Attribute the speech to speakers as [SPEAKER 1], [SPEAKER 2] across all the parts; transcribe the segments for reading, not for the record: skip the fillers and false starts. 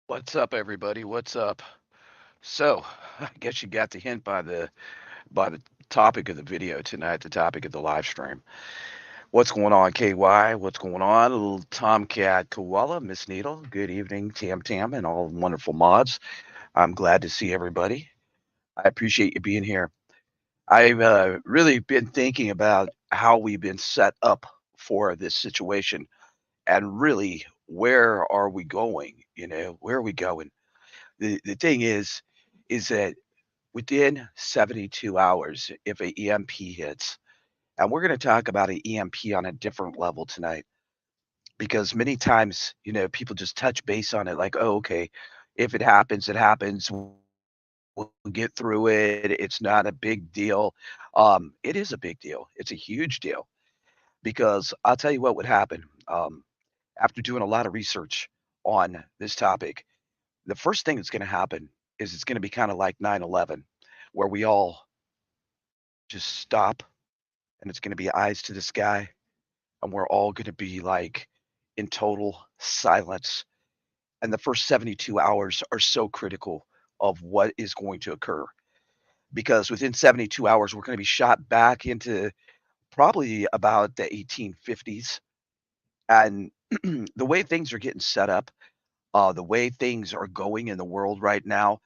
[SPEAKER 1] What's up, everybody? What's up? So, I guess you got the hint by the topic of the video tonight, the topic of the live stream. What's going on, KY? What's going on? Little Tomcat Koala, Miss Needle. Good evening, Tam Tam, and all wonderful mods. I'm glad to see everybody. I appreciate you being here. I've really been thinking about how we've been set up for this situation, and really, where are we going? Where are we going? The thing is that within 72 hours, if a EMP hits, and we're going to talk about an EMP on a different level tonight, because many times, people just touch base on it like, oh, okay, if it happens, it happens. We'll get through it. It's not a big deal. It is a big deal. It's a huge deal because I'll tell you what would happen. After doing a lot of research on this topic, the first thing that's going to happen is it's going to be kind of like 9/11, where we all just stop and it's going to be eyes to the sky and we're all going to be like in total silence. And the first 72 hours are so critical of what is going to occur because within 72 hours, we're going to be shot back into probably about the 1850s. And the way things are getting set up, the way things are going in the world right now,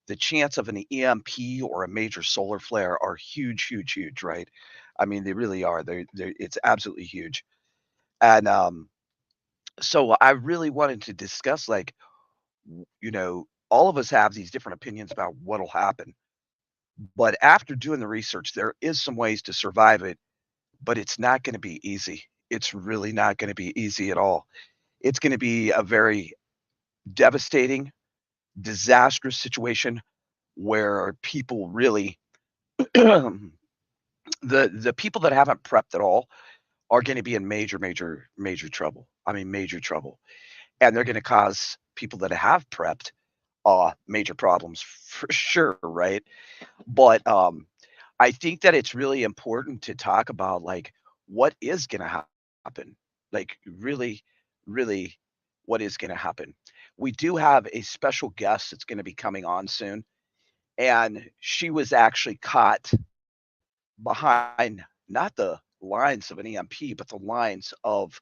[SPEAKER 1] the chance of an EMP or a major solar flare are huge, huge, huge, right? I mean, they really are. It's absolutely huge. And so I really wanted to discuss, like, all of us have these different opinions about what'll happen. But after doing the research, there is some ways to survive it, but it's not going to be easy. It's really not going to be easy at all. It's going to be a very devastating, disastrous situation where people really the people that haven't prepped at all are gonna be in major, major, major trouble. I mean, major trouble, and they're gonna cause people that have prepped, major problems for sure, right? But, I think that it's really important to talk about, like, what is gonna happen? Like, really, really, what is gonna happen? We do have a special guest that's gonna be coming on soon, and she was actually caught behind not the lines of an EMP, but the lines of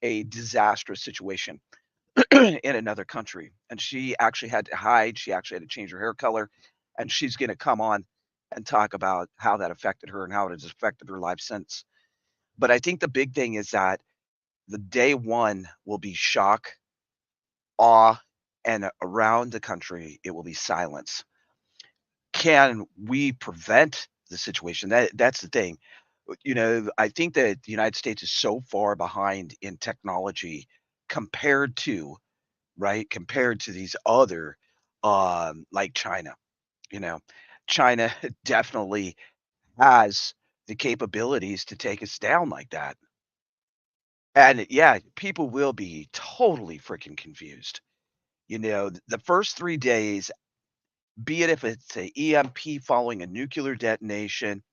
[SPEAKER 1] a disastrous situation in another country. And she actually had to hide. She actually had to change her hair color. And she's going to come on and talk about how that affected her and how it has affected her life since. But I think the big thing is that the day one will be shock, awe, and around the country, it will be silence. Can we prevent the situation? That's the thing. I think that the United States is so far behind in technology compared to, right, compared to these other, like China, you know. China definitely has the capabilities to take us down like that. And yeah, people will be totally freaking confused. The first 3 days be it if it's a EMP following a nuclear detonation,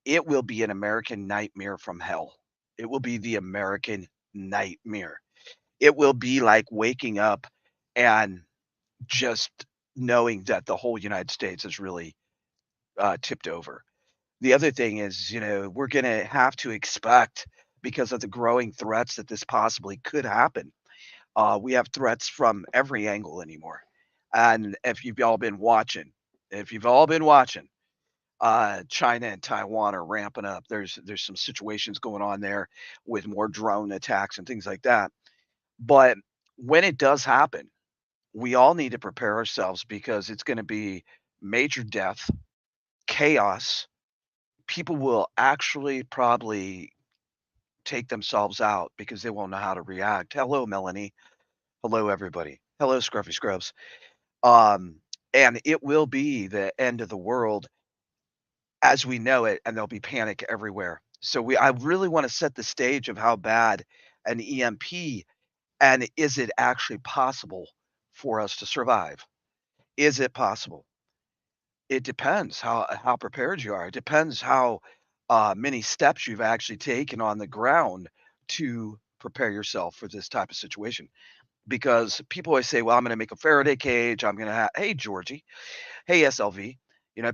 [SPEAKER 1] it will be an American nightmare from hell. It will be the American nightmare. It will be like waking up and just knowing that the whole United States is really, tipped over. The other thing is, we're gonna have to expect, because of the growing threats that this possibly could happen, we have threats from every angle anymore. And if you've all been watching, China and Taiwan are ramping up. There's some situations going on there with more drone attacks and things like that. But when it does happen, we all need to prepare ourselves because it's going to be major death, chaos. People will actually probably take themselves out because they won't know how to react. Hello, Melanie. Hello, everybody. Hello, Scruffy Scrubs. Um, and it will be the end of the world as we know it, and there'll be panic everywhere. So I really want to set the stage of how bad an EMP, and is it actually possible for us to survive? Is it possible? It depends how prepared you are. It depends how many steps you've actually taken on the ground to prepare yourself for this type of situation. Because people always say, "Well, I'm going to make a Faraday cage. I'm going to have." Hey, Georgie. Hey, SLV.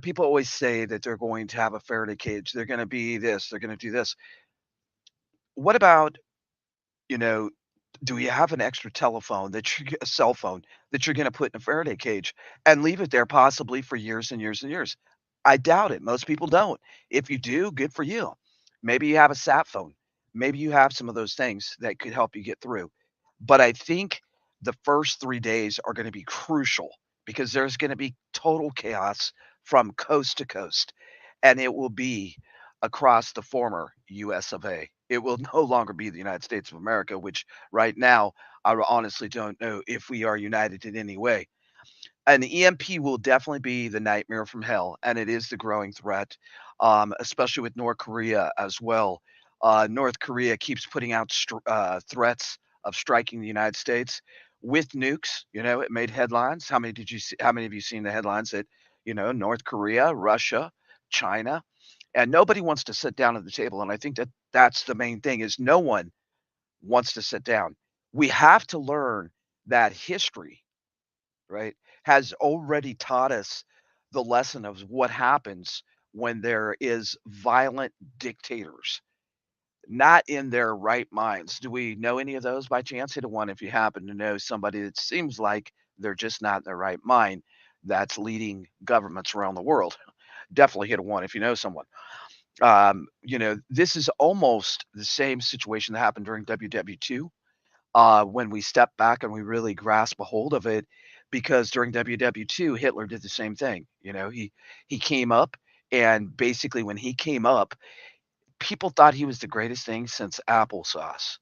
[SPEAKER 1] People always say that they're going to have a Faraday cage. They're going to be this. They're going to do this. What about, you know, do you have an extra telephone that you a cell phone that you're gonna put in a Faraday cage and leave it there possibly for years and years and years? I doubt it. Most people don't. If you do, good for you. Maybe you have a sat phone. Maybe you have some of those things that could help you get through. But I think the first 3 days are gonna be crucial because there's gonna be total chaos from coast to coast, and it will be across the former US of A. It will no longer be the United States of America, which right now, I honestly don't know if we are united in any way. An EMP will definitely be the nightmare from hell, and it is the growing threat, especially with North Korea as well. North Korea keeps putting out threats of striking the United States with nukes. It made headlines. How many did you see? How many of you seen the headlines that North Korea, Russia, China, and nobody wants to sit down at the table. And I think that that's the main thing is no one wants to sit down. We have to learn that history, right, has already taught us the lesson of what happens when there is violent dictators not in their right minds. Do we know any of those by chance? Hit a one if you happen to know somebody that seems like they're just not in their right mind that's leading governments around the world. Definitely hit a one if you know someone. This is almost the same situation that happened during WW2 when we stepped back and we really grasp a hold of it, because during WW2, Hitler did the same thing. He came up, and basically when he came up, people thought he was the greatest thing since applesauce,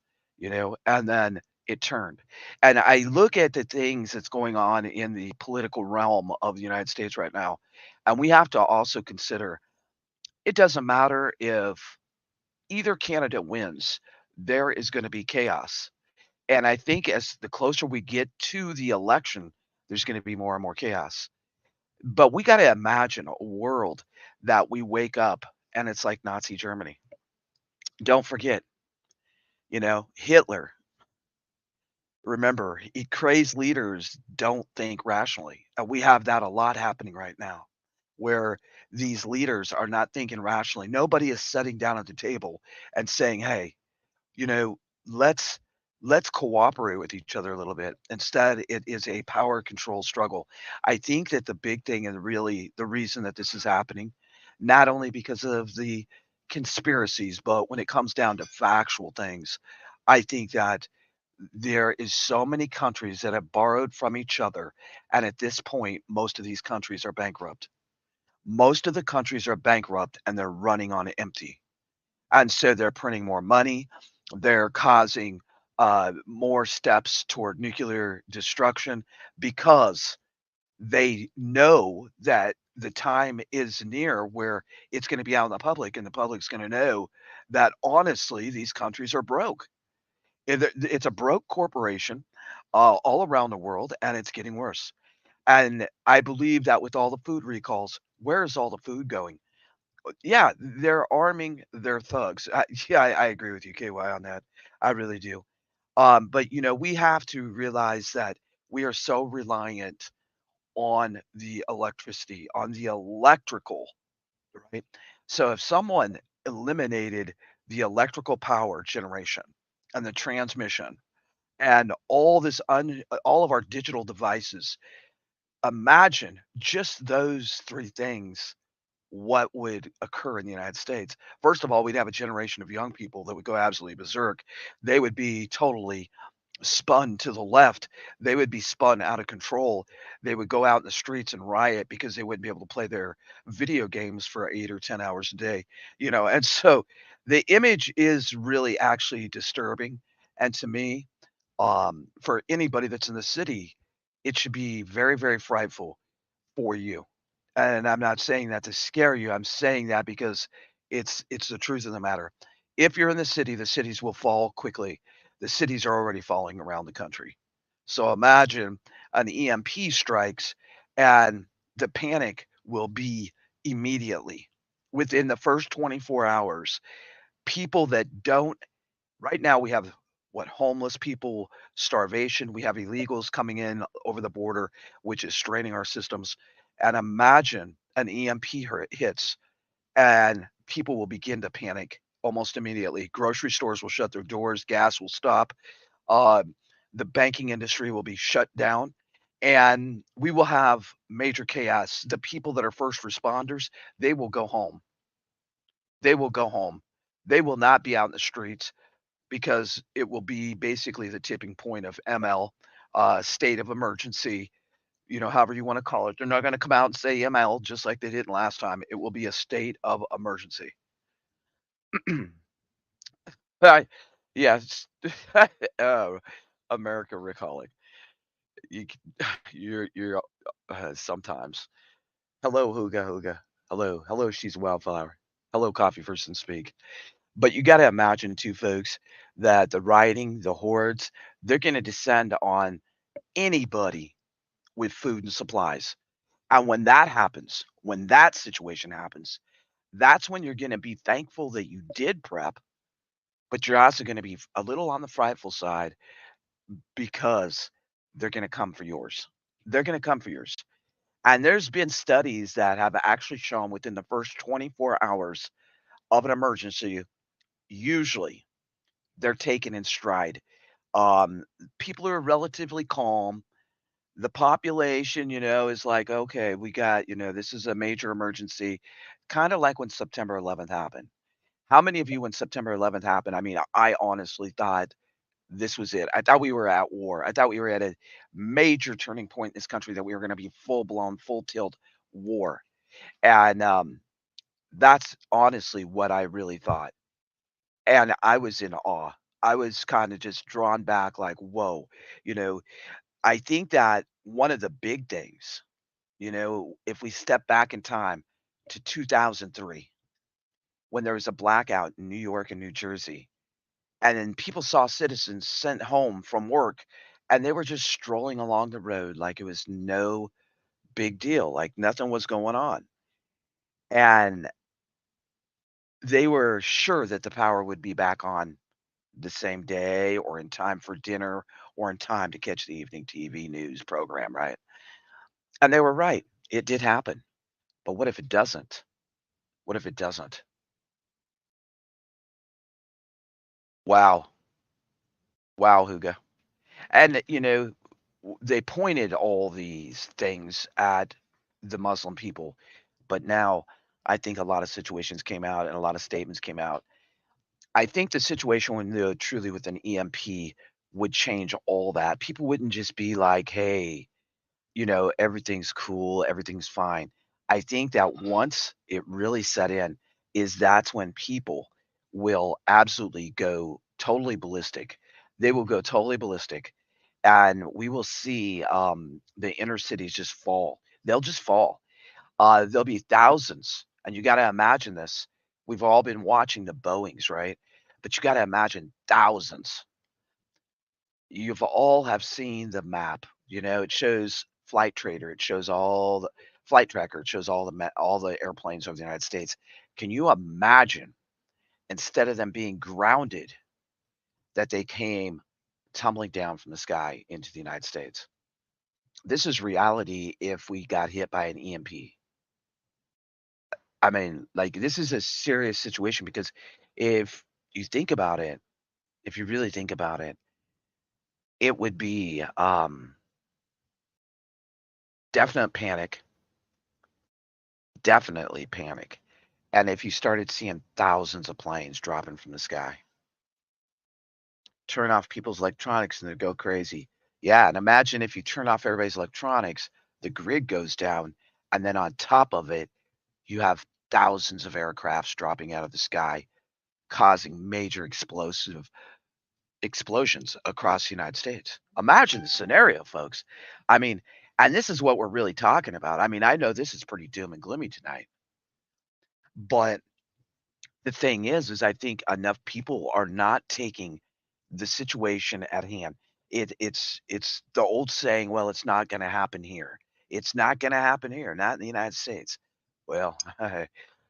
[SPEAKER 1] and then it turned. And I look at the things that's going on in the political realm of the United States right now, and we have to also consider it doesn't matter if either candidate wins, there is going to be chaos. And I think as the closer we get to the election, there's going to be more and more chaos. But we got to imagine a world that we wake up and it's like Nazi Germany. Don't forget, Hitler. Remember, crazed leaders don't think rationally. And we have that a lot happening right now, where these leaders are not thinking rationally. Nobody is sitting down at the table and saying, "Hey, you know, let's let's cooperate with each other a little bit." Instead, it is a power control struggle. I think that the big thing and really the reason that this is happening, not only because of the conspiracies, but when it comes down to factual things, I think that there is so many countries that have borrowed from each other, and at this point, most of these countries are bankrupt. Most of the countries are bankrupt and they're running on empty. And so they're printing more money. They're causing more steps toward nuclear destruction because they know that the time is near where it's going to be out in the public, and the public's going to know that honestly, these countries are broke. It's a broke corporation all around the world, and it's getting worse. And I believe that with all the food recalls, where is all the food going? Yeah, they're arming their thugs. Yeah, I agree with you, KY, on that. I really do. But we have to realize that we are so reliant on the electricity, on the electrical, right? So if someone eliminated the electrical power generation and the transmission and all of our digital devices, imagine just those three things, what would occur in the United States. First of all, we'd have a generation of young people that would go absolutely berserk. They would be totally spun to the left. They would be spun out of control. They would go out in the streets and riot because they wouldn't be able to play their video games for 8 or 10 hours a day, and so the image is really actually disturbing, and to me, for anybody that's in the city, it should be very, very frightful for you. And I'm not saying that to scare you. I'm saying that because it's the truth of the matter. If you're in the cities will fall quickly. The cities are already falling around the country. So imagine an EMP strikes and the panic will be immediately within the first 24 hours. People that don't Right now we have what, homeless people, starvation, we have illegals coming in over the border, which is straining our systems. And imagine an EMP hits and people will begin to panic almost immediately. Grocery stores will shut their doors, gas will stop, um, the banking industry will be shut down, and we will have major chaos. The people that are first responders, they will go home. They will go home. They will not be out in the streets because it will be basically the tipping point of ML, state of emergency, however you want to call it. They're not going to come out and say ML just like they did last time. It will be a state of emergency. I, yes, uh, America recalling. You, you're sometimes. Hello, Hooga Hooga. Hello, she's a wildflower. Hello, Coffee First and Speak. But you gotta imagine too, folks, that the rioting, the hordes, they're gonna descend on anybody with food and supplies. And when that happens, when that situation happens, that's when you're gonna be thankful that you did prep, but you're also gonna be a little on the frightful side because they're gonna come for yours. They're gonna come for yours. And there's been studies that have actually shown within the first 24 hours of an emergency, usually they're taken in stride. Um, People are relatively calm. The population, is like, okay, we got, this is a major emergency, kind of like when September 11th happened. How many of you, when September 11th happened? I mean, I honestly thought this was it. I thought we were at war. I thought we were at a major turning point in this country, that we were going to be full blown, full tilt war. And that's honestly what I really thought. And I was in awe. I was kind of just drawn back, like, whoa. You know, I think that one of the big things, if we step back in time to 2003, when there was a blackout in New York and New Jersey, and then people saw citizens sent home from work, and they were just strolling along the road like it was no big deal, like nothing was going on. And they were sure that the power would be back on the same day or in time for dinner or in time to catch the evening TV news program, right? And they were right. It did happen. But what if it doesn't? What if it doesn't? Wow. Wow, Huga. And, they pointed all these things at the Muslim people. But now I think a lot of situations came out and a lot of statements came out. I think the situation when truly with an EMP would change all that. People wouldn't just be like, hey, everything's cool, everything's fine. I think that once it really set in, is that's when people will absolutely go totally ballistic. They will go totally ballistic, and we will see the inner cities just fall. They'll just fall. There'll be thousands, and you got to imagine this. We've all been watching the Boeings, right? But you got to imagine thousands. You've all have seen the map. It shows flight trader, it shows all the flight tracker, it shows all the airplanes over the United States. Can you imagine, instead of them being grounded, that they came tumbling down from the sky into the United States? This is reality if we got hit by an EMP. I mean, like, this is a serious situation because if you think about it, if you really think about it, it would be, definite panic, definitely panic. And if you started seeing thousands of planes dropping from the sky, turn off people's electronics and they go crazy. Yeah, and imagine if you turn off everybody's electronics, the grid goes down, and then on top of it, you have thousands of aircrafts dropping out of the sky, causing major explosive explosions across the United States. Imagine the scenario, folks. I mean, and this is what we're really talking about. I mean, I know this is pretty doom and gloomy tonight, but the thing is I think enough people are not taking the situation at hand. It's the old saying, "Well, it's not gonna happen here. It's not gonna happen here, not in the United States." Well,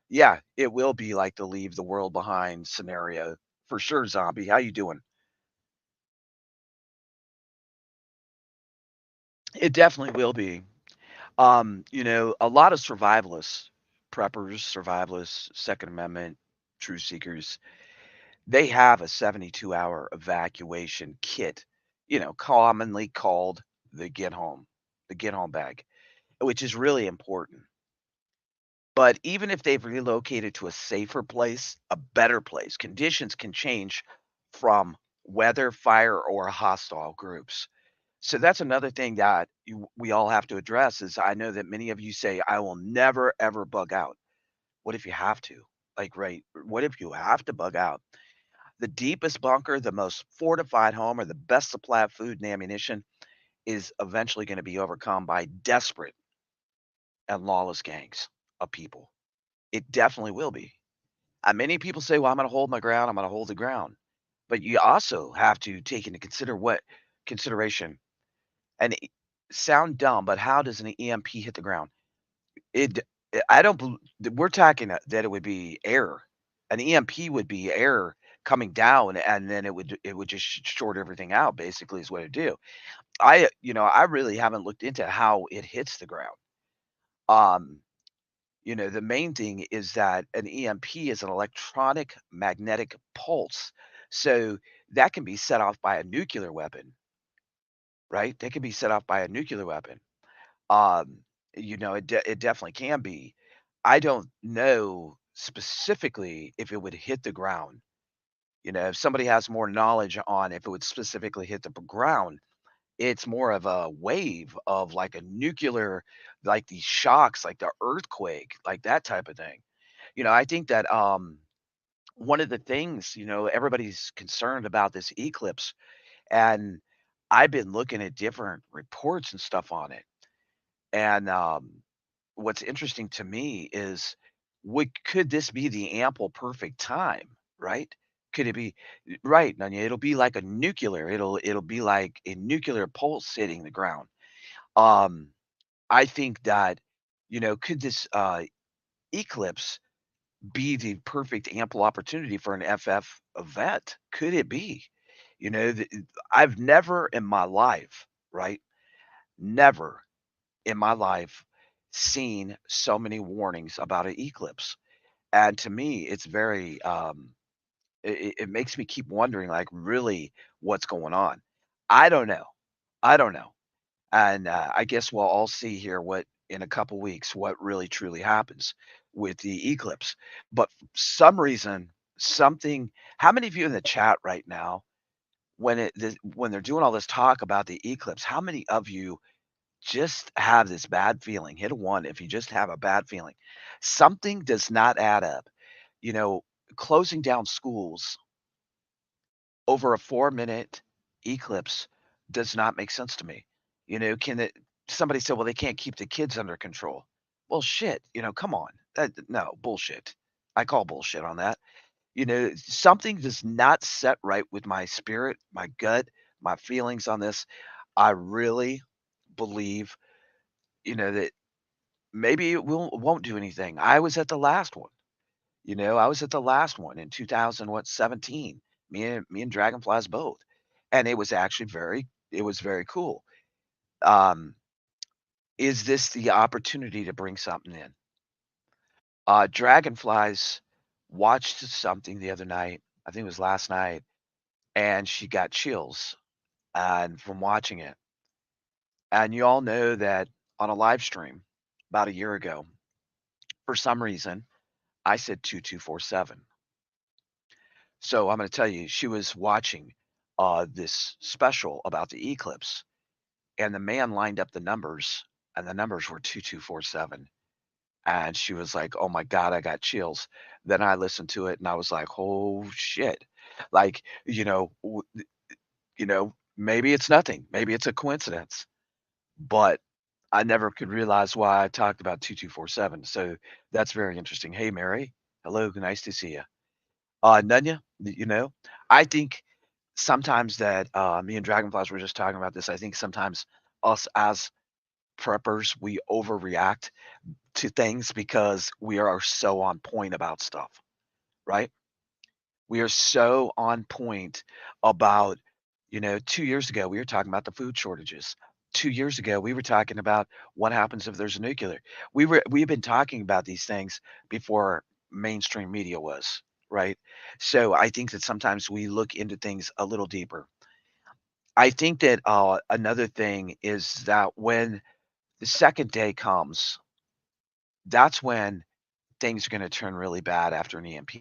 [SPEAKER 1] yeah, it will be like the leave the world behind scenario for sure, zombie. How you doing? It definitely will be. A lot of survivalists, preppers, survivalists, Second Amendment, truth seekers, they have a 72-hour evacuation kit, commonly called the get home bag, which is really important. But even if they've relocated to a safer place, a better place, conditions can change from weather, fire, or hostile groups. So that's another thing that we all have to address is I know that many of you say, I will never ever bug out. What if you have to? Like, right? What if you have to bug out? The deepest bunker, the most fortified home, or the best supply of food and ammunition is eventually going to be overcome by desperate and lawless gangs of people. It definitely will be. Many people say, well, I'm going to hold my ground. I'm going to hold the ground. But you also have to take into consideration and sound dumb, but how does an EMP hit the ground? It I don't bel we're talking that it would be air. An EMP would be air coming down, and then it would just short everything out, basically, is what it do. I really haven't looked into how it hits the ground. Um, the main thing is that an EMP is an electronic magnetic pulse, so that can be set off by a nuclear weapon, right? That can be set off by a nuclear weapon. Um, it definitely can be. I don't know specifically if it would hit the ground. If somebody has more knowledge on if it would specifically hit the ground, it's more of a wave of like a nuclear, like these shocks, like the earthquake, like that type of thing. I think that one of the things, everybody's concerned about this eclipse, and I've been looking at different reports and stuff on it. And what's interesting to me is could this be the ample perfect time, right? Could it be right, Nanya? It'll be like a nuclear. It'll be like a nuclear pulse hitting the ground. Um, I think that, could this eclipse be the perfect ample opportunity for an FF event? Could it be? I've never in my life, right? Never in my life seen so many warnings about an eclipse. And to me, it's very it makes me keep wondering like really what's going on. I don't know. I don't know. And I guess we'll all see here what in a couple weeks what really truly happens with the eclipse. But for some reason, something how many of you in the chat right now when they're doing all this talk about the eclipse, how many of you just have this bad feeling? Hit a 1 if you just have a bad feeling. Something does not add up. You know, closing down schools over a 4-minute eclipse does not make sense to me. Can it somebody said, "Well, they can't keep the kids under control." Well, shit, come on. No, bullshit. I call bullshit on that. Something does not set right with my spirit, my gut, my feelings on this. I really believe that maybe it won't do anything. I was at the last one. I was at the last one in 2000, what, 17. Me and Dragonflies both, and it was very cool. Um, is this the opportunity to bring something in? Dragonflies watched something the other night. I think it was last night, and she got chills and from watching it. And you all know that on a live stream about a year ago, for some reason, I said 2247. So I'm going to tell you, she was watching this special about the eclipse, and the man lined up the numbers, and the numbers were 2247. And she was like, "Oh my God, I got chills." Then I listened to it, and I was like, "Oh shit!" Like, maybe it's nothing, maybe it's a coincidence, but I never could realize why I talked about 2247. So that's very interesting. Hey, Mary. Hello. Nice to see you. Nunya, I think sometimes that me and Dragonflies were just talking about this. I think sometimes us as preppers, we overreact to things because we are so on point about stuff, right? We are so on point about, 2 years ago, we were talking about the food shortages. 2 years ago, we were talking about what happens if there's a nuclear. We've been talking about these things before mainstream media was, right? So I think that sometimes we look into things a little deeper. I think that another thing is that when the second day comes, that's when things are going to turn really bad after an EMP.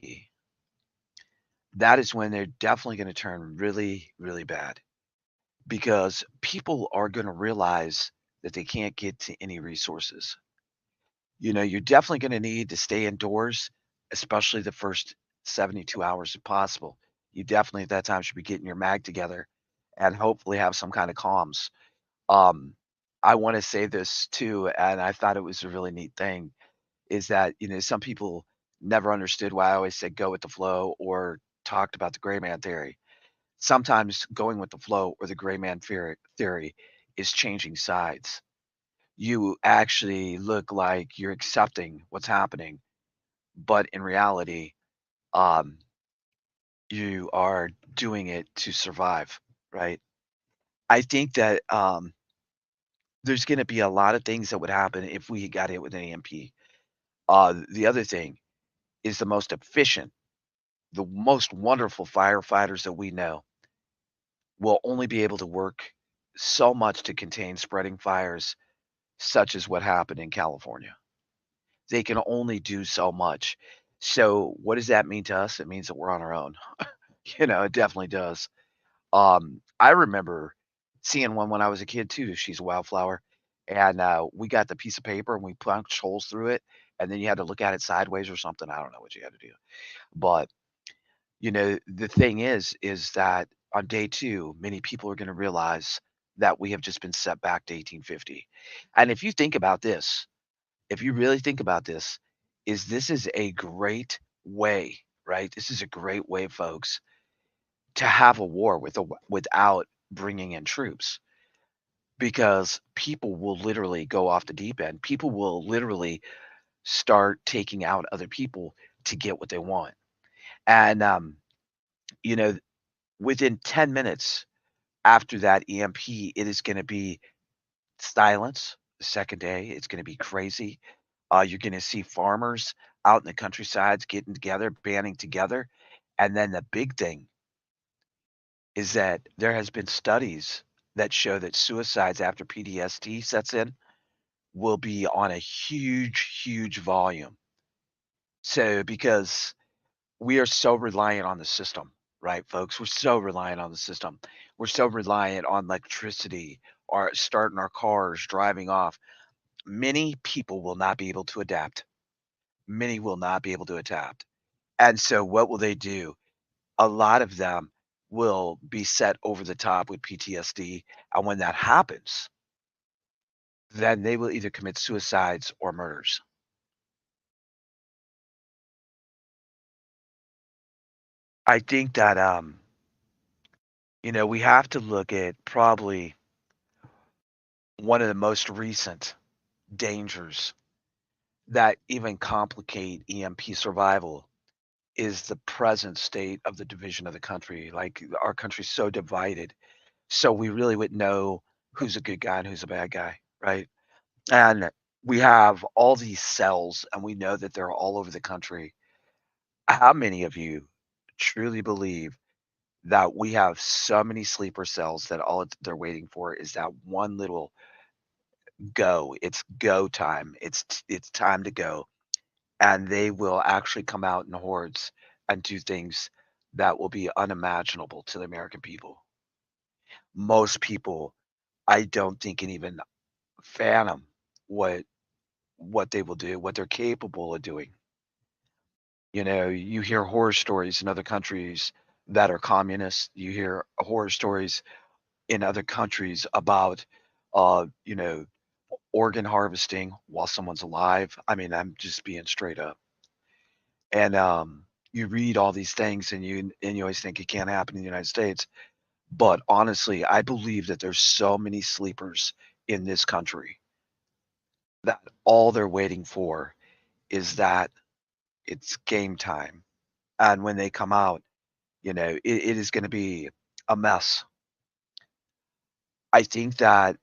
[SPEAKER 1] That is when they're definitely going to turn really, really bad because people are going to realize that they can't get to any resources. You're definitely going to need to stay indoors, especially the first 72 hours if possible. You definitely at that time should be getting your mag together and hopefully have some kind of comms. Um, I want to say this too, and I thought it was a really neat thing is that, some people never understood why I always said go with the flow or talked about the gray man theory. Sometimes going with the flow or the gray man theory is changing sides. You actually look like you're accepting what's happening, but in reality, um, you are doing it to survive, right? I think that there's going to be a lot of things that would happen if we got hit with an EMP. The other thing is the most wonderful firefighters that we know will only be able to work so much to contain spreading fires, such as what happened in California. They can only do so much. So, what does that mean to us? It means that we're on our own. It definitely does. I remember seeing one when I was a kid too. She's a wildflower, and we got the piece of paper and we punched holes through it, and then you had to look at it sideways or something. I don't know what you had to do, but the thing is that on day 2, many people are gonna realize that we have just been set back to 1850. And if you really think about this, this is a great way, right? This is a great way, folks, to have a war without bringing in troops, because people will literally go off the deep end. People will literally start taking out other people to get what they want. And, you know, within 10 minutes after that EMP, it is gonna be silence. The second day, it's gonna be crazy. You're gonna see farmers out in the countrysides getting together, banding together, and then the big thing is that there has been studies that show that suicides after PTSD sets in will be on a huge, huge volume. So, because we are so reliant on the system, right, folks? We're so reliant on the system. We're so reliant on electricity, or starting our cars, driving off. Many people will not be able to adapt. Many will not be able to adapt. And so what will they do? A lot of them will be set over the top with PTSD. And when that happens, then they will either commit suicides or murders. I think that we have to look at probably one of the most recent. dangers that even complicate EMP survival is the present state of the division of the country. Like our country's so divided, so we really wouldn't know who's a good guy and who's a bad guy, right? And we have all these cells, and we know that they're all over the country. How many of you truly believe that we have so many sleeper cells that they're waiting for is that one little go? It's go time. It's time to go, and they will actually come out in hordes and do things that will be unimaginable to the American people. Most people, I don't think, can even fathom what they will do, what they're capable of doing. You know, you hear horror stories in other countries that are communist. You hear horror stories in other countries about, you know, organ harvesting while someone's alive. I mean, I'm just being straight up. And you read all these things, and you always think it can't happen in the United States. But honestly, I believe that there's so many sleepers in this country that all they're waiting for is that it's game time. And when they come out, it is going to be a mess. I think that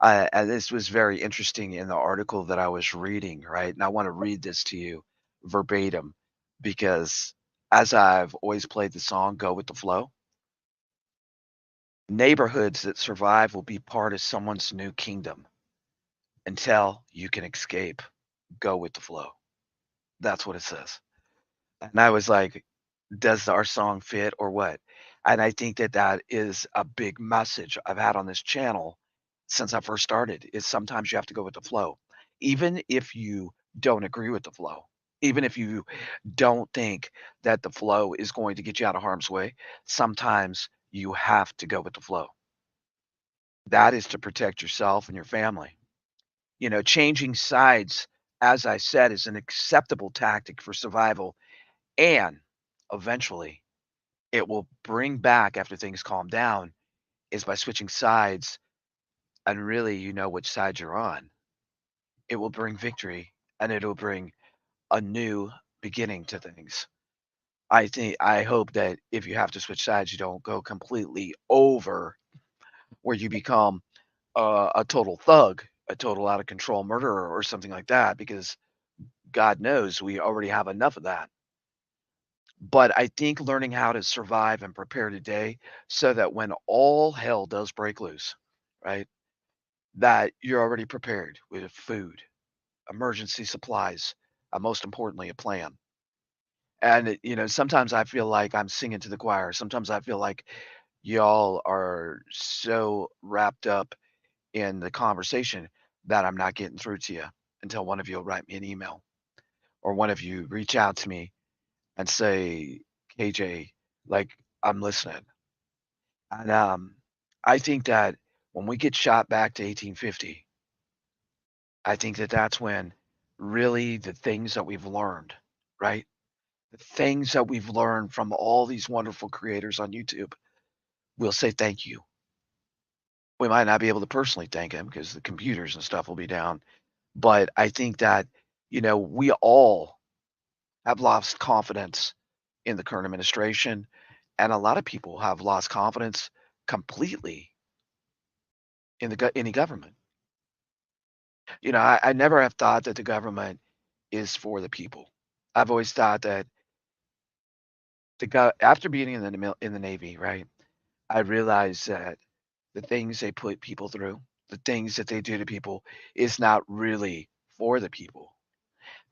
[SPEAKER 1] and this was very interesting in the article that I was reading, right? And I want to read this to you verbatim because as I've always played the song Go with the Flow, neighborhoods that survive will be part of someone's new kingdom until you can escape. Go with the flow. That's what it says. And I was like, does our song fit or what? And I think that that is a big message I've had on this channel since I first started is sometimes you have to go with the flow. Even if you don't agree with the flow, even if you don't think that the flow is going to get you out of harm's way, sometimes you have to go with the flow. That is to protect yourself and your family. You know, changing sides, as I said, is an acceptable tactic for survival, and eventually it will bring back after things calm down is by switching sides and really you know which side you're on. It will bring victory and it'll bring a new beginning to things. I hope that if you have to switch sides, you don't go completely over where you become a total thug, a total out of control murderer or something like that, because God knows we already have enough of that. But I think learning how to survive and prepare today so that when all hell does break loose, right, that you're already prepared with food, emergency supplies, most importantly, a plan. And, sometimes I feel like I'm singing to the choir. Sometimes I feel like y'all are so wrapped up in the conversation that I'm not getting through to you until one of you will write me an email or one of you reach out to me and say, KJ, like, I'm listening. And I think that when we get shot back to 1850, I think that that's when really the things that we've learned, right? The things that we've learned from all these wonderful creators on YouTube, we'll say thank you. We might not be able to personally thank them because the computers and stuff will be down. But I think that, we all have lost confidence in the current administration. And a lot of people have lost confidence completely in any government. I never have thought that the government is for the people. I've always thought that after being in the Navy, right? I realized that the things they put people through, the things that they do to people, is not really for the people.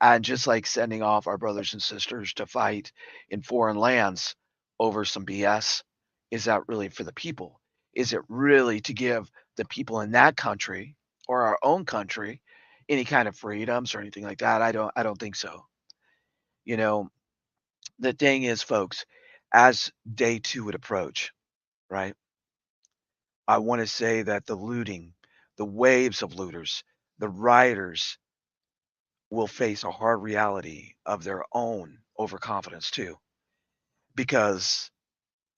[SPEAKER 1] And just like sending off our brothers and sisters to fight in foreign lands over some BS, is that really for the people? Is it really to give the people in that country or our own country any kind of freedoms or anything like that? I don't think so. You know, the thing is, folks, as day two would approach, right? I want to say that the looting, the waves of looters, the rioters will face a hard reality of their own overconfidence too, because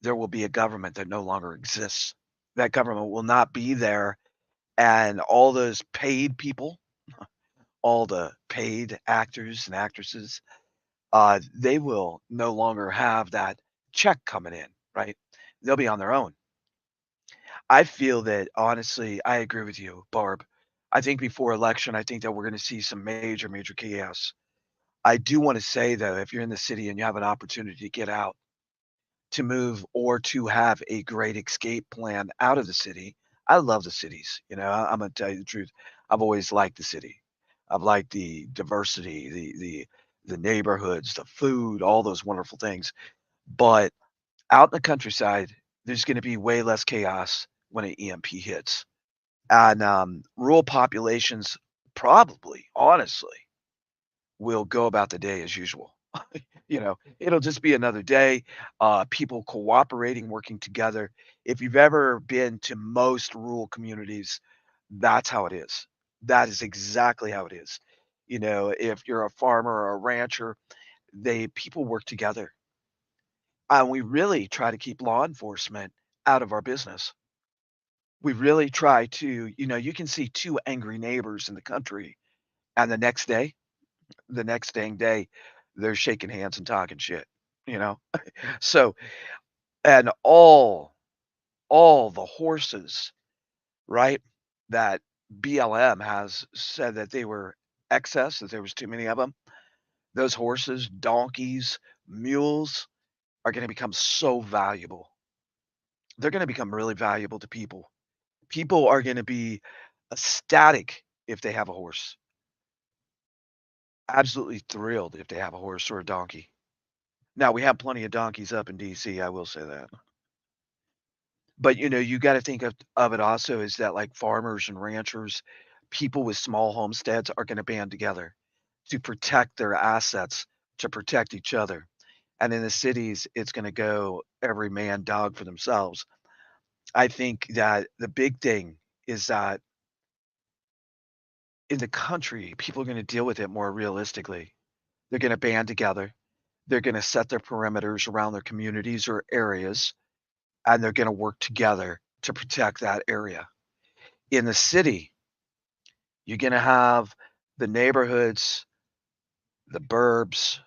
[SPEAKER 1] there will be a government that no longer exists. That government will not be there and all those paid people, all the paid actors and actresses, they will no longer have that check coming in, right? They'll be on their own. I feel that honestly, I agree with you, Barb. I think before election, I think that we're going to see some major, major chaos. I do want to say though, if you're in the city and you have an opportunity to get out, to move, or to have a great escape plan out of the city, I love the cities. I'm gonna tell you the truth. I've always liked the city. I've liked the diversity, the neighborhoods, the food, all those wonderful things. But out in the countryside, there's going to be way less chaos when an EMP hits. And rural populations probably, honestly, will go about the day as usual. It'll just be another day, people cooperating, working together. If you've ever been to most rural communities, that's how it is. That is exactly how it is. If you're a farmer or a rancher, they people work together. And we really try to keep law enforcement out of our business. We really try to, you can see two angry neighbors in the country, and the next dang day, they're shaking hands and talking shit, you know? So, and all the horses, right, that BLM has said that they were excess, that there was too many of them, those horses, donkeys, mules are gonna become so valuable. They're gonna become really valuable to people. People are gonna be ecstatic if they have a horse, absolutely thrilled if they have a horse or a donkey. Now, we have plenty of donkeys up in DC, I will say that. But, you gotta think of it also is that, like, farmers and ranchers, people with small homesteads are gonna band together to protect their assets, to protect each other. And in the cities, it's gonna go every man dog for themselves. I think that the big thing is that in the country, people are gonna deal with it more realistically. They're gonna band together. They're gonna set their perimeters around their communities or areas, and they're gonna work together to protect that area. In the city, you're gonna have the neighborhoods, the burbs,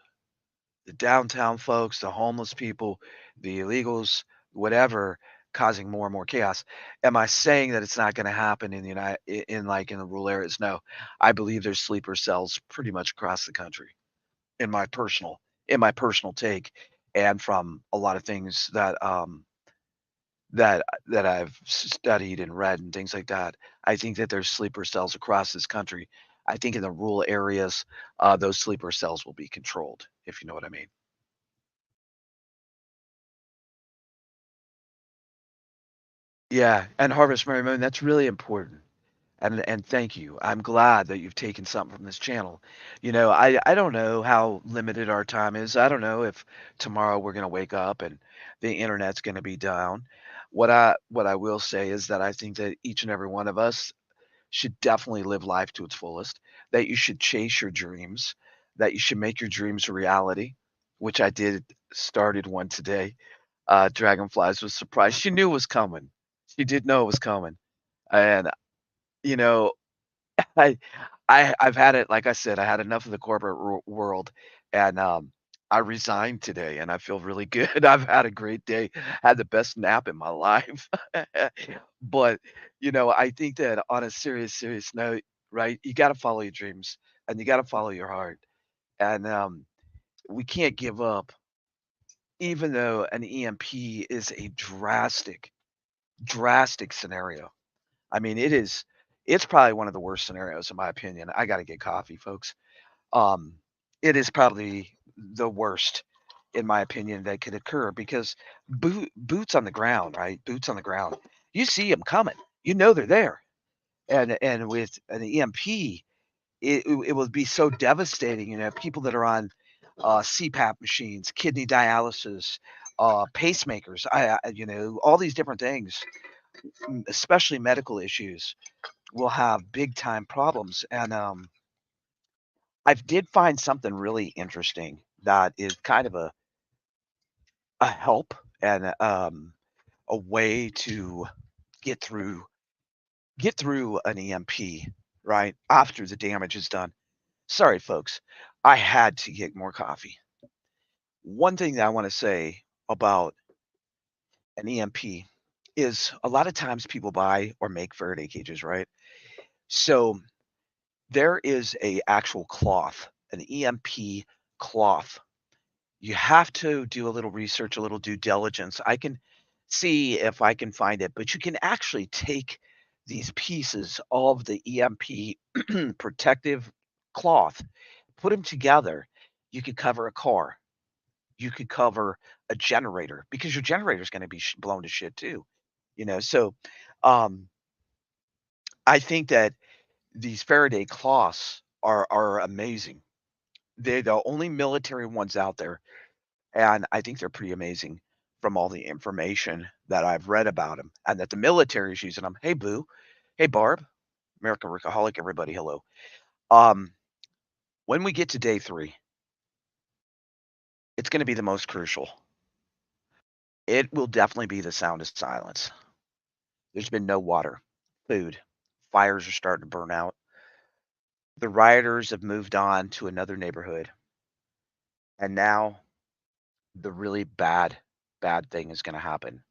[SPEAKER 1] the downtown folks, the homeless people, the illegals, whatever, causing more and more chaos. Am I saying that it's not gonna happen in the United like, in the rural areas? No. I believe there's sleeper cells pretty much across the country, in my personal take, and from a lot of things that I've studied and read and things like that. I think that there's sleeper cells across this country. I think in the rural areas, those sleeper cells will be controlled, if you know what I mean. Yeah, and Harvest Merry Moon, that's really important. And thank you. I'm glad that you've taken something from this channel. I don't know how limited our time is. I don't know if tomorrow we're gonna wake up and the internet's gonna be down. What I will say is that I think that each and every one of us should definitely live life to its fullest, that you should chase your dreams, that you should make your dreams a reality, which I did started one today. Dragonflies was surprised. She knew it was coming. She did know it was coming. And you know, I I've had it, like I said, I had enough of the corporate world, and I resigned today and I feel really good. I've had a great day. Had the best nap in my life. But, I think that on a serious, serious note, right, you gotta follow your dreams and you gotta follow your heart. And we can't give up, even though an EMP is a drastic, drastic scenario. I mean, it's probably one of the worst scenarios in my opinion. I gotta get coffee, folks. Um, it is probably the worst, in my opinion, that could occur because boots on the ground, right? Boots on the ground. You see them coming. You know they're there. And with an EMP, it will be so devastating. People that are on CPAP machines, kidney dialysis, pacemakers. All these different things, especially medical issues, will have big time problems. And I did find something really interesting that is kind of a help and a way to get through get through an EMP, right, after the damage is done. Sorry, folks, I had to get more coffee. One thing that I want to say about an EMP is a lot of times people buy or make Faraday cages, right? So there is a actual cloth, an EMP cloth. You have to do a little research, a little due diligence. I can see if I can find it, but you can actually take these pieces of the EMP protective cloth, put them together. You could cover a car. You could cover a generator because your generator is going to be blown to shit too. So um, I think that these Faraday cloths are amazing. They're the only military ones out there, and I think they're pretty amazing from all the information that I've read about them, and that the military is using them. Hey, Boo. Hey, Barb. American Workaholic, everybody, hello. Um, when we get to day 3, it's gonna be the most crucial. It will definitely be the sound of silence. There's been no water, food, fires are starting to burn out. The rioters have moved on to another neighborhood, and now the really bad thing is gonna happen.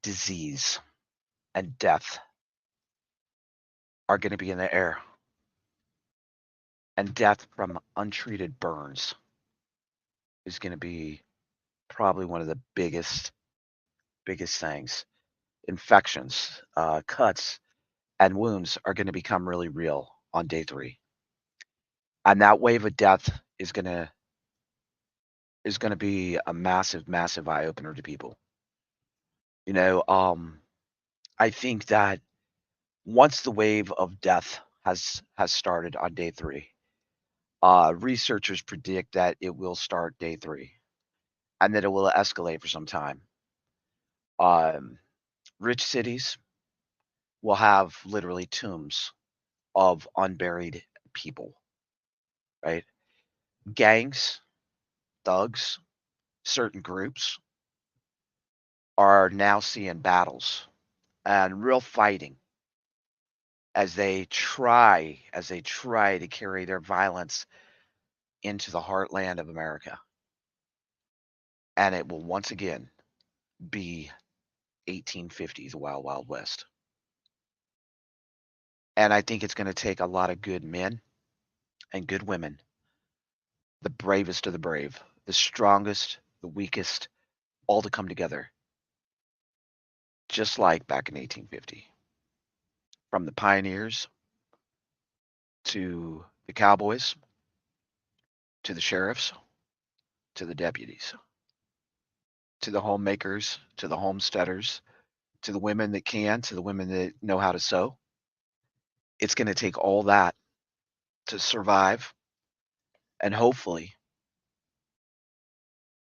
[SPEAKER 1] Disease and death are gonna be in the air, and death from untreated burns is gonna be probably one of the biggest things. Infections, cuts, and wounds are gonna become really real on day 3, and that wave of death is gonna be a massive eye opener to people. You know, I think that once the wave of death has started on day 3, researchers predict that it will start day 3, and that it will escalate for some time. Um, Rich cities will have literally tombs of unburied people, right? Gangs, thugs, certain groups are now seeing battles and real fighting as they try to carry their violence into the heartland of America. And it will once again be 1850s Wild Wild West. And I think it's going to take a lot of good men and good women, the bravest of the brave, the strongest, the weakest, all to come together, just like back in 1850. From the pioneers to the cowboys to the sheriffs to the deputies to the homemakers to the homesteaders to the women that can, to the women that know how to sew. It's going to take all that to survive and hopefully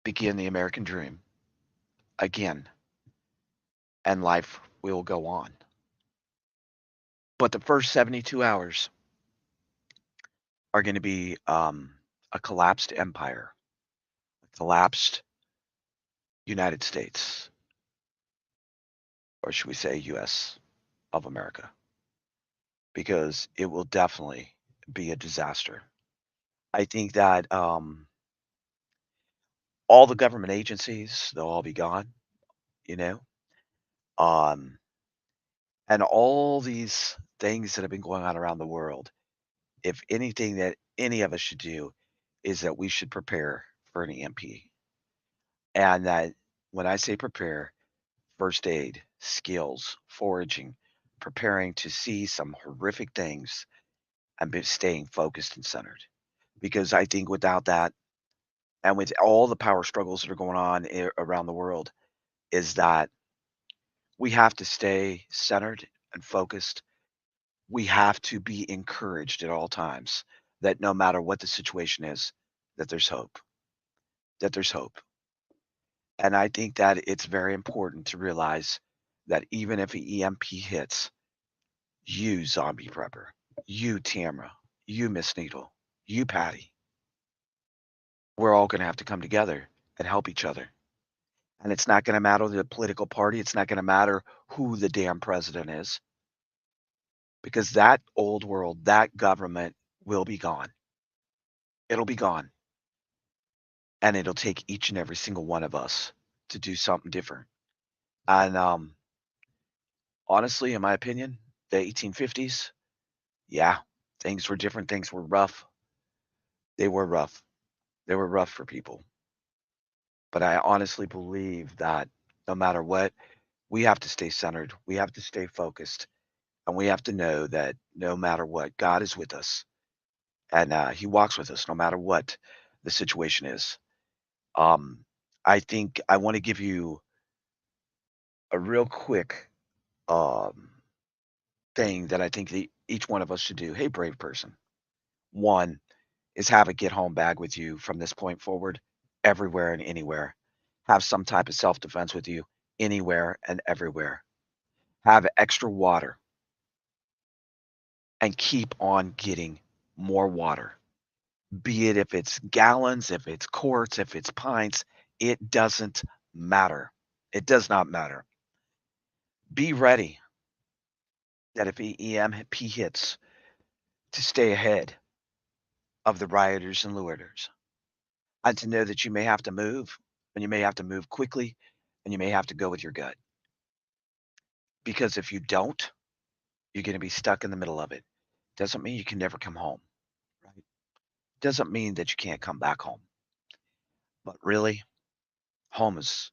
[SPEAKER 1] begin the American dream again, and life will go on. But the first 72 hours are going to be a collapsed empire, a collapsed United States, or should we say US of America, because it will definitely be a disaster. I think that all the government agencies, they'll all be gone, you know, um, and all these things that have been going on around the world. If anything that any of us should do is that we should prepare for an EMP. And that when I say prepare, first aid, skills, foraging, preparing to see some horrific things and staying focused and centered. Because I think without that, and with all the power struggles that are going on around the world, is that we have to stay centered and focused. We have to be encouraged at all times that no matter what the situation is, that there's hope, that there's hope. And I think that it's very important to realize that even if an EMP hits, you zombie prepper, you Tamra, you Miss Needle, you Patty, we're all going to have to come together and help each other. And it's not going to matter the political party. It's not going to matter who the damn president is. because that old world, that government will be gone. It'll be gone, and it'll take each and every single one of us to do something different. And, honestly, in my opinion, the 1850s, yeah, things were different, things were rough. They were rough. They were rough for people. But I honestly believe that no matter what, we have to stay centered, we have to stay focused, and we have to know that no matter what, God is with us, and, He walks with us no matter what the situation is. Um, I think I wanna give you a real quick, um, thing that I think that each one of us should do. Hey, brave person. One is have a get home bag with you from this point forward, everywhere and anywhere. Have some type of self-defense with you anywhere and everywhere. Have extra water and keep on getting more water. Be it if it's gallons, if it's quarts, if it's pints, it doesn't matter. It does not matter. Be ready that if EMP hits, to stay ahead of the rioters and looters, and to know that you may have to move, and you may have to move quickly, and you may have to go with your gut. Because if you don't, you're gonna be stuck in the middle of it. Doesn't mean you can never come home, right? Doesn't mean that you can't come back home. But really, home is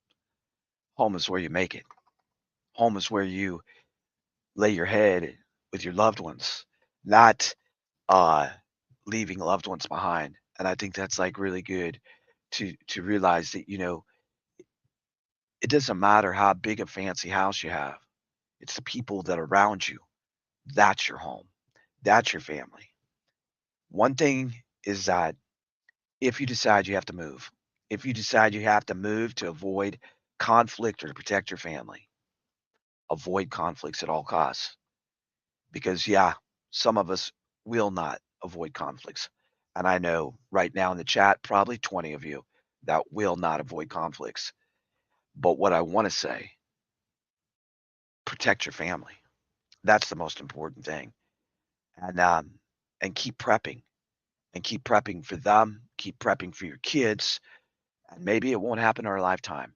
[SPEAKER 1] home is where you make it. Home is where you lay your head with your loved ones, not uh leaving loved ones behind. And I think that's like really good to realize that, it doesn't matter how big a fancy house you have. It's the people that are around you. That's your home. That's your family. One thing is that if you decide you have to move, if you decide you have to move to avoid conflict or to protect your family, avoid conflicts at all costs. Because, yeah, some of us will not avoid conflicts. And I know right now in the chat, probably 20 of you that will not avoid conflicts. But what I want to say, protect your family. That's the most important thing. And and keep prepping for them, keep prepping for your kids, and maybe it won't happen in our lifetime.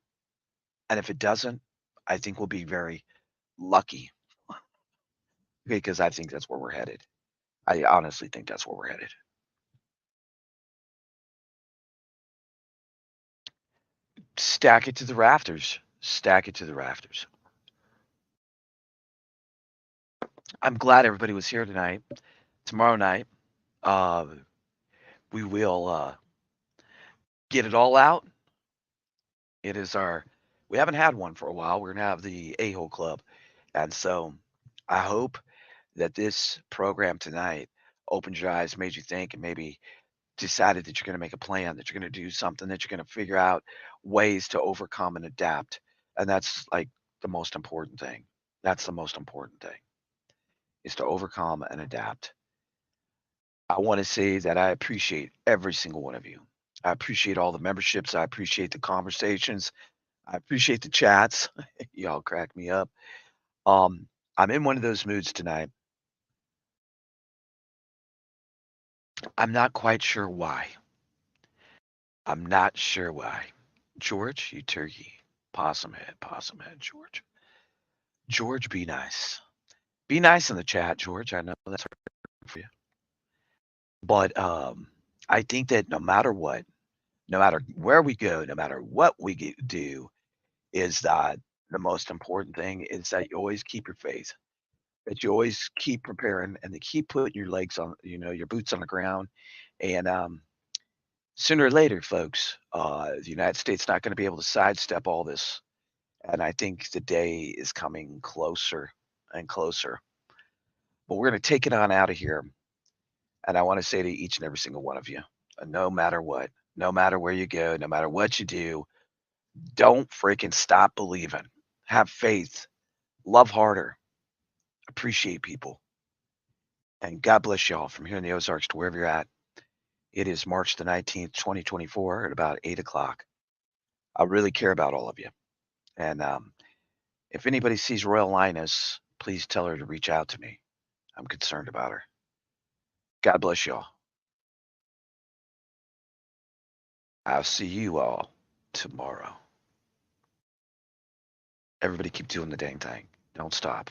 [SPEAKER 1] And if it doesn't, I think we'll be very lucky because I think that's where we're headed. I honestly think that's where we're headed. Stack it to the rafters. Stack it to the rafters. I'm glad everybody was here tonight. Tomorrow night, uh, we will get it all out. It is our, we haven't had one for a while. We're going to have the A Hole Club. And so I hope that this program tonight opened your eyes, made you think, and maybe decided that you're going to make a plan, that you're going to do something, that you're going to figure out ways to overcome and adapt. And that's like the most important thing. That's the most important thing is to overcome and adapt. I want to say that I appreciate every single one of you. I appreciate all the memberships. I appreciate the conversations. I appreciate the chats. Y'all crack me up. Um, I'm in one of those moods tonight. I'm not quite sure why. I'm not sure why. George, you turkey. Possum head, George. George, be nice. Be nice in the chat, George. I know that's hard for you. But I think that no matter what, no matter where we go, no matter what we do, is that the most important thing is that you always keep your faith, that you always keep preparing and to keep putting your legs on, your boots on the ground. And sooner or later, folks, the United States not going to be able to sidestep all this. And I think the day is coming closer and closer. But we're going to take it on out of here. And I want to say to each and every single one of you, no matter what, no matter where you go, no matter what you do, don't freaking stop believing. Have faith. Love harder. Appreciate people. And God bless y'all from here in the Ozarks to wherever you're at. It is March the 19th, 2024 at about 8 o'clock. I really care about all of you. And if anybody sees Royal Linus, please tell her to reach out to me. I'm concerned about her. God bless y'all. I'll see you all tomorrow. Everybody keep doing the dang thing. Don't stop.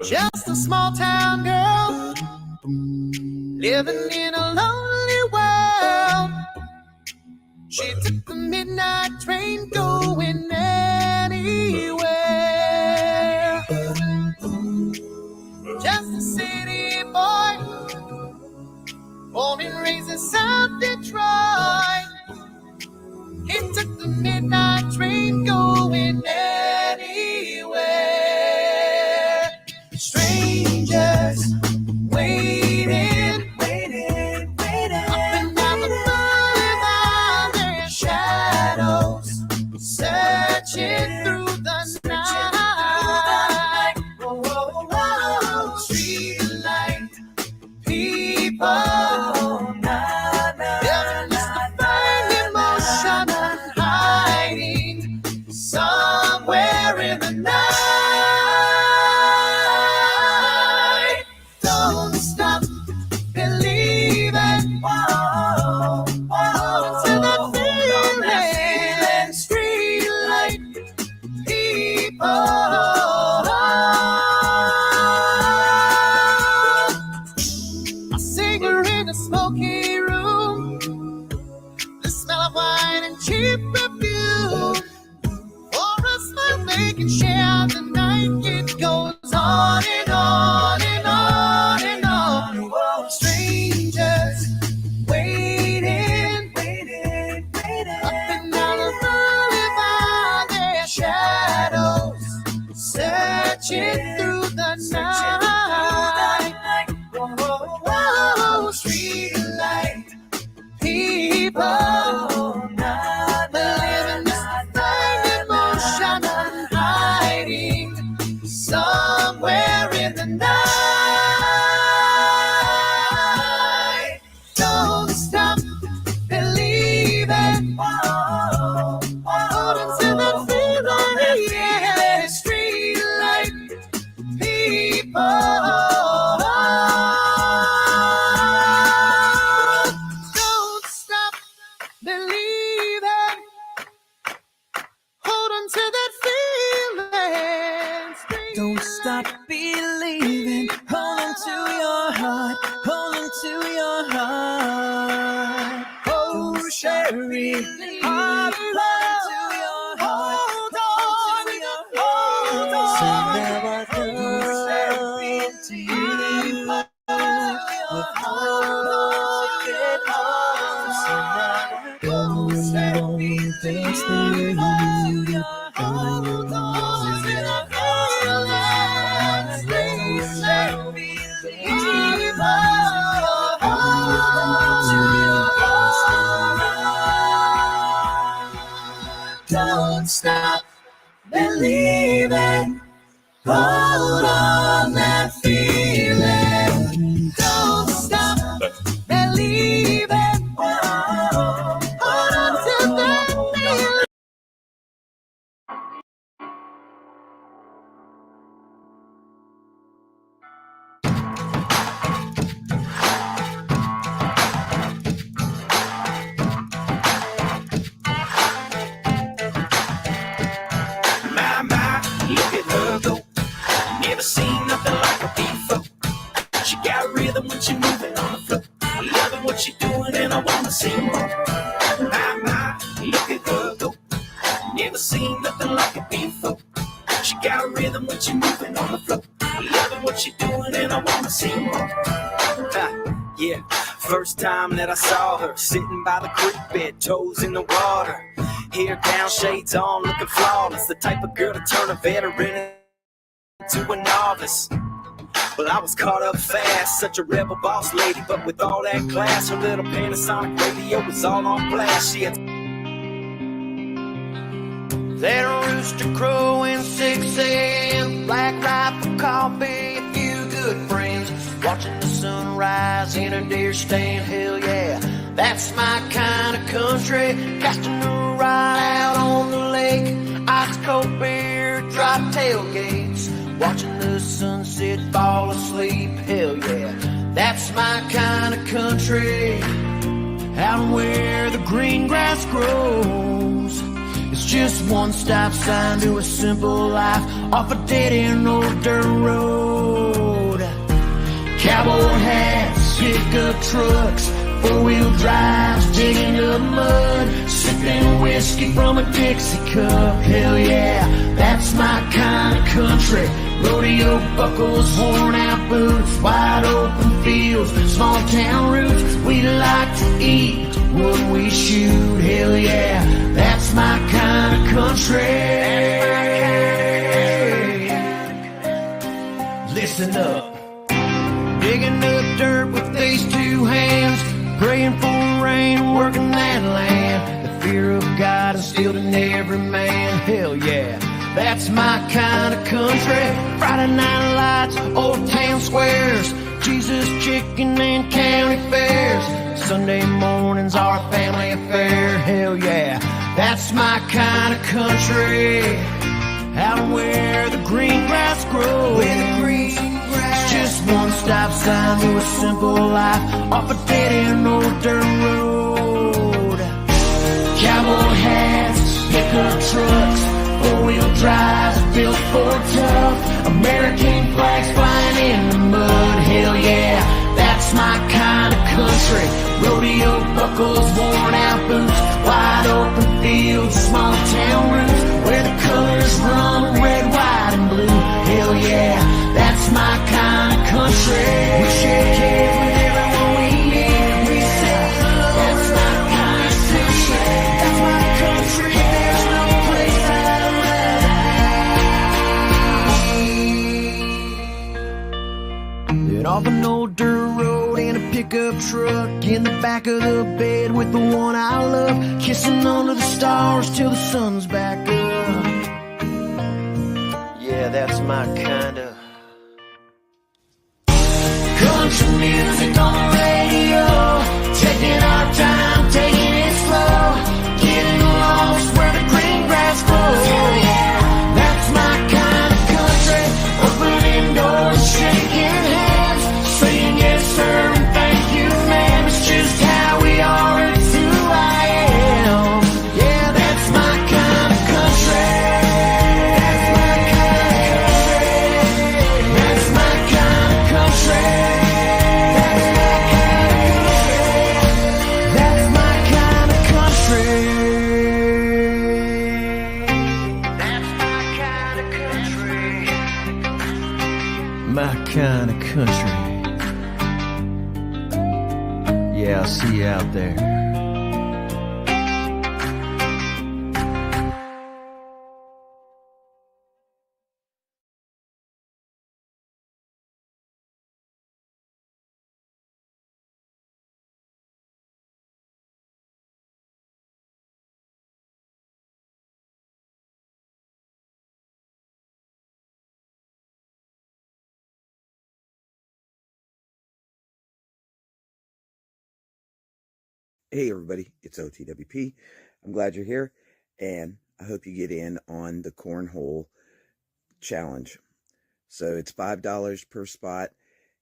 [SPEAKER 2] Just a small town girl living in a lonely world. She took the midnight train going anywhere. Just a city boy, born and raised in South Detroit. He took the midnight train going anywhere. Strangers waiting, up and down the boulevard, their shadows searching through the night. Street light, people, they're just to find emotion and hiding somewhere in the night. Don't stop believing. Hold to that feeling. Street light, people. A cigarette in a smoky room, the smell of wine and cheap perfume. For a smile they can share the night. It goes on and on and on and on. Strangers waiting, up and down the boulevard, their shadows searching through the night. Whoa, street light, people, living this find emotion and hiding somewhere in the night. Don't stop believing. Hold on to that feeling. Yeah, street light, people. Don't stop believing. Hold on to that feeling.
[SPEAKER 3] Don't stop believing. Hold on to your heart. Hold on to your heart.
[SPEAKER 2] Oh, Sherry,
[SPEAKER 3] Hold
[SPEAKER 2] our love.
[SPEAKER 3] to your heart.
[SPEAKER 2] Hold on, hold on.
[SPEAKER 3] So never
[SPEAKER 2] Oh, Sherry,
[SPEAKER 3] come to you with broken hearts. So now only things to you.
[SPEAKER 2] hold on to the feeling. Please, Sherry, keep on. Don't stop believing. Hold on that feeling. Don't stop believing. Hold on to that feeling.
[SPEAKER 4] My, look at her go. Never seen nothing like her before. She got rhythm when she moving on the floor. Loving what she doing and I wanna see more. My, look at her go. Never seen nothing like it before. She got rhythm when she moving on the floor. Loving what she doing and I wanna see more. Yeah, first time that I saw her sitting by the creek bed, toes in the water, hair down, shades on, looking flawless. The type of girl to turn a veteran into a novice. Well, I was caught up fast, such a rebel boss lady, but with all that class, her little Panasonic radio was all on blast. She had that rooster crowing 6 a.m., black rifle coffee, a few good friends, watching the sunrise in a deer stand. Hell yeah, that's my kind of country. Casting a ride out on the lake, ice cold beer, drop tailgates, watching the sunset, fall asleep. Hell yeah, that's my kind of country. Out where the green grass grows, it's just one stop sign to a simple life off a dead-end old dirt road. Cowboy hats, pickup trucks, four-wheel drives, digging up mud, sipping whiskey from a Dixie cup. Hell yeah, that's my kind of country. Rodeo buckles, worn-out boots, wide open fields, small town roots. We like to eat what we shoot. Hell yeah, that's my kind of country. Listen up. Digging up dirt with these two hands, praying for rain, working that land. The fear of God instilled in every man. Hell yeah, that's my kind of country. Friday night lights, old town squares, Jesus chicken and county fairs. Sunday mornings are a family affair. Hell yeah, that's my kind of country. Out where the green grass grows, it's just one stop sign to a simple life off a dead-end old dirt road. Cowboy hats, pickup trucks, four-wheel drives built for tough American flags flying in the mud. Hell yeah, that's my kind of country. Rodeo buckles, worn-out boots, wide open fields, small town roots where the colors run red, white, and blue. Hell yeah, that's my kind of country. We share kids with everyone we meet. We say that's my kind of country. That's my country. There's no place I'd rather be. Get off an old dirt road in a pickup truck, in the back of the bed with the one I love, kissing under the stars till the sun's back up. Yeah, that's my kind of country music on the radio. Taking our time, taking it slow, getting lost where the green grass grows. Hell yeah, that's my kind of country. Opening doors, shaking hands, saying yes sir and thank you ma'am. It's just how we are, it's who I am. Yeah, that's my kind of country. That's my kind of country. That's my kind of country. That's my kind of country. That's my kind of country. My kind of country. Yeah, I'll see you out there.
[SPEAKER 1] Hey everybody, it's OTWP. I'm glad you're here, and I hope you get in on the cornhole challenge. So it's $5 per spot.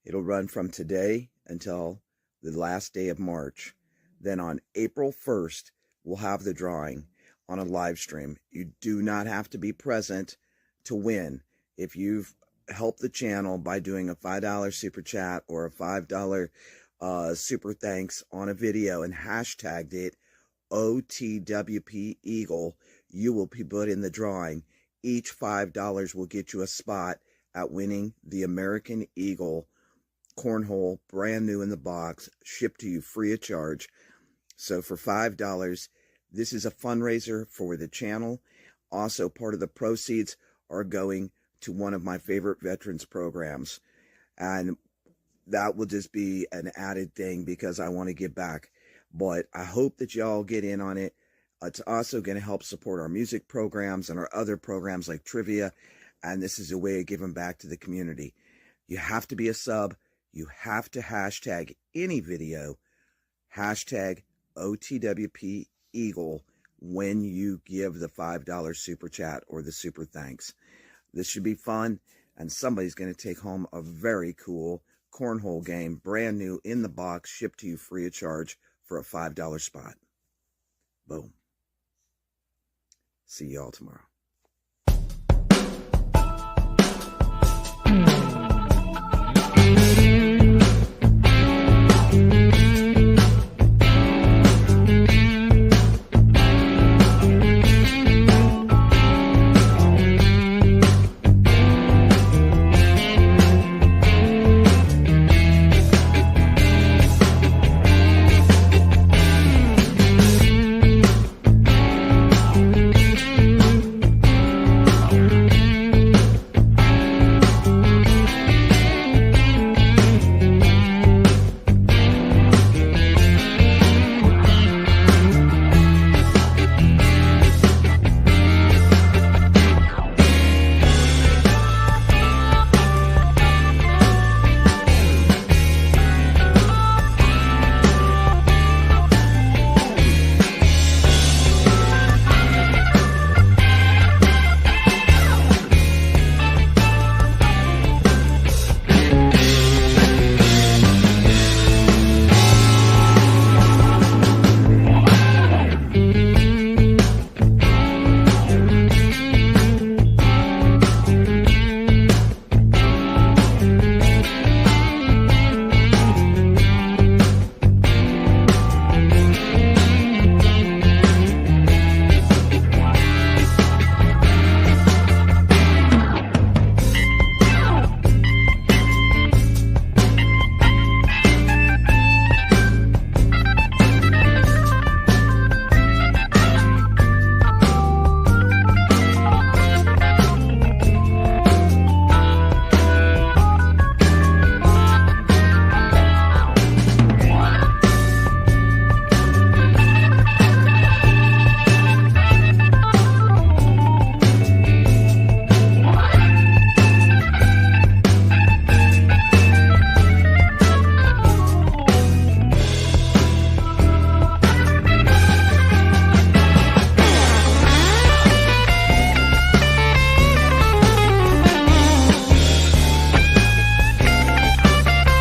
[SPEAKER 1] It'll run from today until the last day of March. Then on April 1st, we'll have the drawing on a live stream. You do not have to be present to win. If you've helped the channel by doing a $5 super chat or a $5 super thanks on a video and hashtagged it OTWP Eagle, you will be put in the drawing. Each $5 will get you a spot at winning the American Eagle cornhole, brand new in the box, shipped to you free of charge. So for $5, this is a fundraiser for the channel. Also, part of the proceeds are going to one of my favorite veterans programs.
[SPEAKER 5] And that will just be an added thing because I want to give back. But I hope that y'all get in on it. It's also going to help support our music programs and our other programs like trivia. And this is a way of giving back to the community. You have to be a sub. You have to hashtag any video, hashtag OTWP Eagle, when you give the $5 super chat or the super thanks. This should be fun, and somebody's going to take home a very cool cornhole game, brand new in the box, shipped to you free of charge for a $5 spot. Boom. See y'all tomorrow.